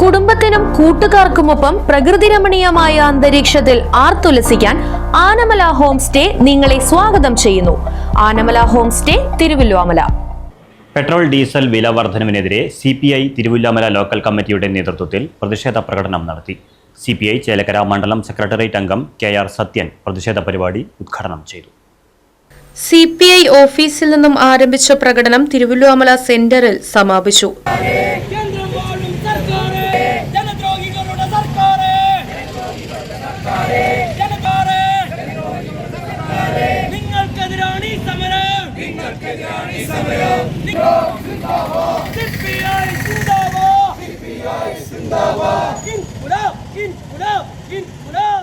കുടുംബത്തിനും കൂട്ടുകാർക്കുമൊപ്പം പ്രകൃതി രമണീയമായ അന്തരീക്ഷത്തിൽ ആർത്തുലസിക്കാൻ ആനമല ഹോം സ്റ്റേ നിങ്ങളെ സ്വാഗതം ചെയ്യുന്നു. Anamala home stay, Thiruvallomala. Petrol diesel വില വർധനവിനെതിരെ CPI തിരുവല്ലോമല ലോക്കൽ കമ്മിറ്റിയുടെ നേതൃത്വത്തിൽ പ്രതിഷേധ പ്രകടനം നടത്തി. CPI ചേലക്കര മണ്ഡലം സെക്രട്ടേറിയറ്റ് അംഗം KR സത്യൻ പ്രതിഷേധ പരിപാടി ഉദ്ഘാടനം ചെയ്തു. CPI ഓഫീസിൽ നിന്നും ആരംഭിച്ച പ്രകടനം തിരുവല്ലോമല സെന്ററിൽ സമാപിച്ചു.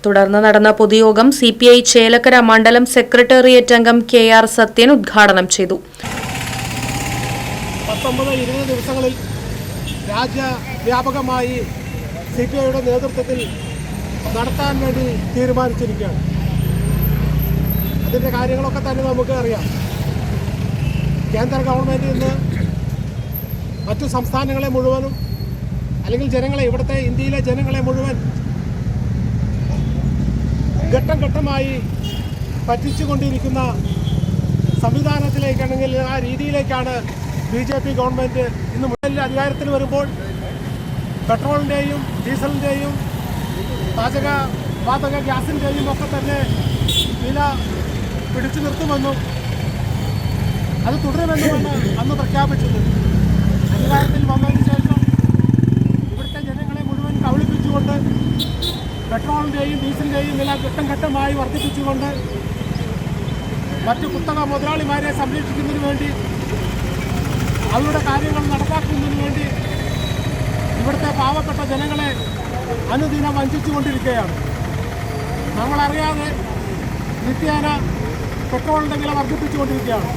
തുടർന്ന് നടന്ന പൊതുയോഗം CPI ചേലക്കര മണ്ഡലം സെക്രട്ടേറിയറ്റ് അംഗം KR സത്യൻ ഉദ്ഘാടനം ചെയ്തു. 19-20 ദിവസങ്ങളിൽ രാജ്യവ്യാപകമായി CPIയുടെ നേതൃത്വത്തിൽ നടത്താൻ വേണ്ടി തീരുമാനിച്ചിരിക്കുകയാണ്. അതിൻ്റെ കാര്യങ്ങളൊക്കെ തന്നെ നമുക്ക് അറിയാം. കേന്ദ്ര ഗവൺമെൻറ് ഇന്ന് മറ്റു സംസ്ഥാനങ്ങളെ മുഴുവനും അല്ലെങ്കിൽ ജനങ്ങളെ, ഇവിടുത്തെ ഇന്ത്യയിലെ ജനങ്ങളെ മുഴുവൻ ഘട്ടം ഘട്ടമായി പറ്റിച്ചുകൊണ്ടിരിക്കുന്ന സംവിധാനത്തിലേക്കാണെങ്കിൽ ആ രീതിയിലേക്കാണ് BJP ഗവൺമെൻറ് ഇന്ന് മുതൽ അധികാരത്തിൽ വരുമ്പോൾ പെട്രോളിൻ്റെയും ഡീസലിൻ്റെയും വാതക ഗ്യാസിൻ്റെയും ഒക്കെ തന്നെ വില പിടിച്ചു നിർത്തുമെന്നും അത് തുടരുമെന്നുമാണ് അന്ന് പ്രഖ്യാപിച്ചത്. അധികാരത്തിൽ വന്നതിന് ശേഷം ഇവിടുത്തെ ജനങ്ങളെ മുഴുവൻ കബളിപ്പിച്ചുകൊണ്ട് പെട്രോളിൻ്റെയും ഡീസലിൻ്റെയും വില ഘട്ടം ഘട്ടമായി വർദ്ധിപ്പിച്ചുകൊണ്ട് മറ്റു കുത്തക മുതലാളിമാരെ സംരക്ഷിക്കുന്നതിന് വേണ്ടി, അവരുടെ കാര്യങ്ങൾ നടപ്പാക്കുന്നതിന് വേണ്ടി ഇവിടുത്തെ പാവപ്പെട്ട ജനങ്ങളെ അനുദിനം വഞ്ചിച്ചുകൊണ്ടിരിക്കുകയാണ്. നമ്മളറിയാതെ നിത്യേന പെട്രോളിൻ്റെ വില വർദ്ധിപ്പിച്ചുകൊണ്ടിരിക്കുകയാണ്.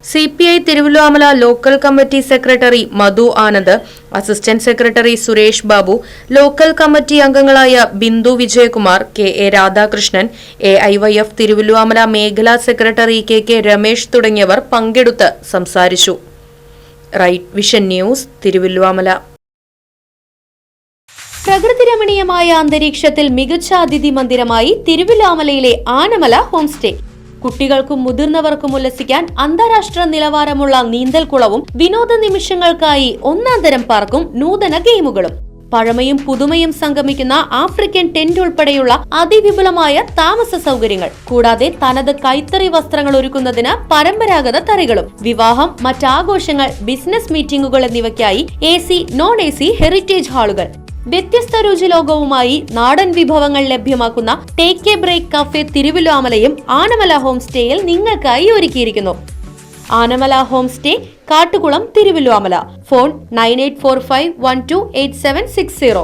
CPI Thiruvallomala local committee secretary Madhu Anand, assistant secretary Suresh Babu, local committee അംഗങ്ങളായ ബിന്ദു വിജയകുമാർ, KA രാധാകൃഷ്ണൻ, AIYF തിരുവല്ലോമല മേഖലാ സെക്രട്ടറി KK രമേശ് തുടങ്ങിയവർ പങ്കെടുത്ത് സംസാരിച്ചു. Right Vision News, Thiruvallomala. പ്രകൃതി രമണീയമായ അന്തരീക്ഷത്തിൽ മികച്ച അതിഥി മന്ദിരമായി തിരുവല്ലോമലയിലെ ആനമല ഹോം സ്റ്റേ. കുട്ടികൾക്കും മുതിർന്നവർക്കും ഉല്ലസിക്കാൻ അന്താരാഷ്ട്ര നിലവാരമുള്ള നീന്തൽക്കുളവും വിനോദ നിമിഷങ്ങൾക്കായി ഒന്നാന്തരം പാർക്കും നൂതന ഗെയിമുകളും പഴമയും പുതുമയും സംഗമിക്കുന്ന ആഫ്രിക്കൻ ടെന്റ് ഉൾപ്പെടെയുള്ള അതിവിപുലമായ താമസ സൗകര്യങ്ങൾ, കൂടാതെ തനത് കൈത്തറി വസ്ത്രങ്ങൾ ഒരുക്കുന്നതിന് പരമ്പരാഗത തറികളും, വിവാഹം, മറ്റാഘോഷങ്ങൾ, ബിസിനസ് മീറ്റിംഗുകൾ എന്നിവയ്ക്കായി AC, non-AC ഹെറിറ്റേജ് ഹാളുകൾ, വ്യത്യസ്ത രുചിലോകവുമായി നാടൻ വിഭവങ്ങൾ ലഭ്യമാക്കുന്ന ടേക്ക് എ ബ്രേക്ക് കഫേ തിരുവല്ലോമലയും ആനമല ഹോം സ്റ്റേയിൽ നിങ്ങൾക്കായി ഒരുക്കിയിരിക്കുന്നു. Anamala home stay, Kattukulam, Thiruvallomala. Phone 9845128760.